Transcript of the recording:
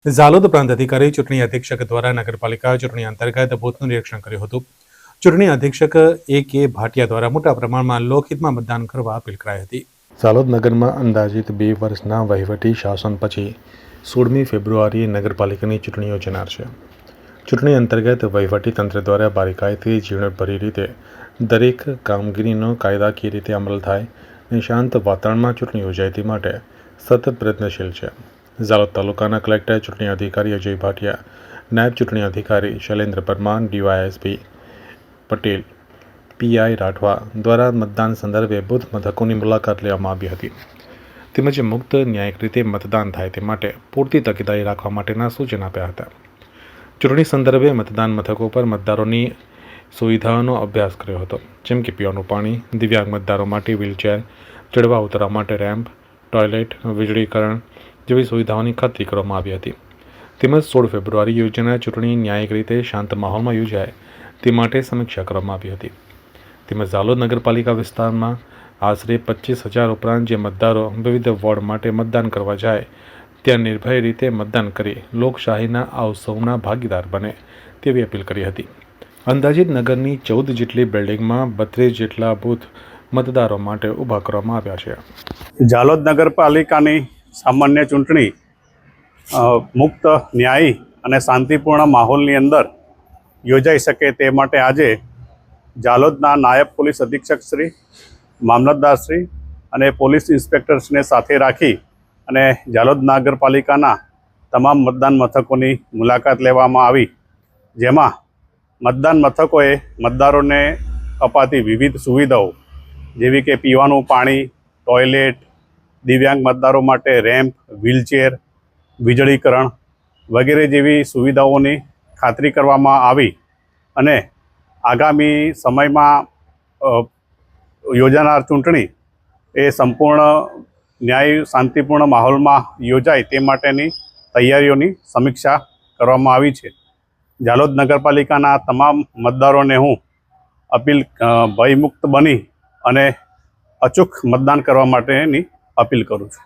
ઝાલોદ પ્રાંત અધિકારી ચૂંટણી અધિક્ષક દ્વારા નગરપાલિકા ચૂંટણી અંતર્ગત બૂથનું નિરીક્ષણ કર્યું હતું. ચૂંટણી અધિક્ષક A.K. ભાટિયા દ્વારા મોટા પ્રમાણમાં લોકહિતમાં મતદાન કરવા અપીલ કરાઈ હતી. ઝાલોદ નગરમાં અંદાજિત 2 વર્ષના વહીવટી શાસન પછી 16મી ફેબ્રુઆરીએ નગરપાલિકાની ચૂંટણી યોજાનાર છે. ચૂંટણી અંતર્ગત વહીવટી તંત્ર દ્વારા બારીકાઈથી ઝીણવટભરી રીતે દરેક કામગીરીનો કાયદાકીય રીતે અમલ થાય અને શાંત વાતાવરણમાં ચૂંટણી યોજાય તે માટે સતત પ્રયત્નશીલ છે. ઝાલોદ તાલુકાના કલેક્ટર ચૂંટણી અધિકારી અજય ભાટિયા, નાયબ ચૂંટણી અધિકારી શૈલેન્દ્ર પરમાર, ડીવાયએસપી પટેલ, પીઆઈ રાઠવા દ્વારા મતદાન સંદર્ભે બૂથ મથકોની મુલાકાત લેવામાં આવી હતી તેમજ મુક્ત ન્યાયિક રીતે મતદાન થાય તે માટે પૂરતી તકેદારી રાખવા માટેના સૂચન આપ્યા હતા. ચૂંટણી સંદર્ભે મતદાન મથકો પર મતદારોની સુવિધાઓનો અભ્યાસ કર્યો હતો, જેમ કે પીવાનું પાણી, દિવ્યાંગ મતદારો માટે વ્હીલચેર, ચડવા ઉતરવા માટે રેમ્પ, ટોયલેટ, વીજળીકરણ જેવી સુવિધાઓની ખાતરી કરવામાં આવી હતી. તેમજ 16 ફેબ્રુઆરી યોજાનાર ચૂંટણી ન્યાયિક રીતે શાંત માહોલમાં યોજાય તે માટે સમીક્ષા કરવામાં આવી હતી. તેમજ ઝાલોદ નગરપાલિકા વિસ્તારમાં આશરે 25,000 ઉપરાંત જે મતદારો વિવિધ વોર્ડ માટે મતદાન કરવા જાય ત્યાં નિર્ભય રીતે મતદાન કરી લોકશાહીના આ ઉત્સવના ભાગીદાર બને તેવી અપીલ કરી હતી. અંદાજિત નગરની 14 જેટલી બિલ્ડિંગમાં 32 જેટલા બૂથ મતદારો માટે ઊભા કરવામાં આવ્યા છે. ઝાલોદ નગરપાલિકાની સામાન્ય ચૂંટણી મુક્ત, ન્યાયી અને શાંતિપૂર્ણ માહોલની અંદર યોજાઈ શકે તે માટે આજે ઝાલોદના નાયબ પોલીસ અધિક્ષક શ્રી, મામલતદાર શ્રી અને પોલીસ ઇન્સ્પેક્ટર્સને સાથે રાખી અને ઝાલોદ નગરપાલિકાના તમામ મતદાન મથકોની મુલાકાત લેવામાં આવી, જેમાં મતદાન મથકોએ મતદારોને અપાતી વિવિધ સુવિધાઓ જેવી કે પીવાનું પાણી, ટોયલેટ, દિવ્યાંગ મતદારો માટે રેમ્પ, વ્હીલચેર, વીજળીકરણ વગેરે જેવી સુવિધાઓની ખાતરી કરવામાં આવી અને આગામી સમયમાં યોજાનાર ચૂંટણી એ સંપૂર્ણ ન્યાયી શાંતિપૂર્ણ માહોલમાં યોજાય તે માટેની તૈયારીઓની સમીક્ષા કરવામાં આવી છે. ઝાલોદ નગરપાલિકાના તમામ મતદારોને હું ભયમુક્ત બની અને અચૂક મતદાન કરવા માટેની અપીલ કરું છું.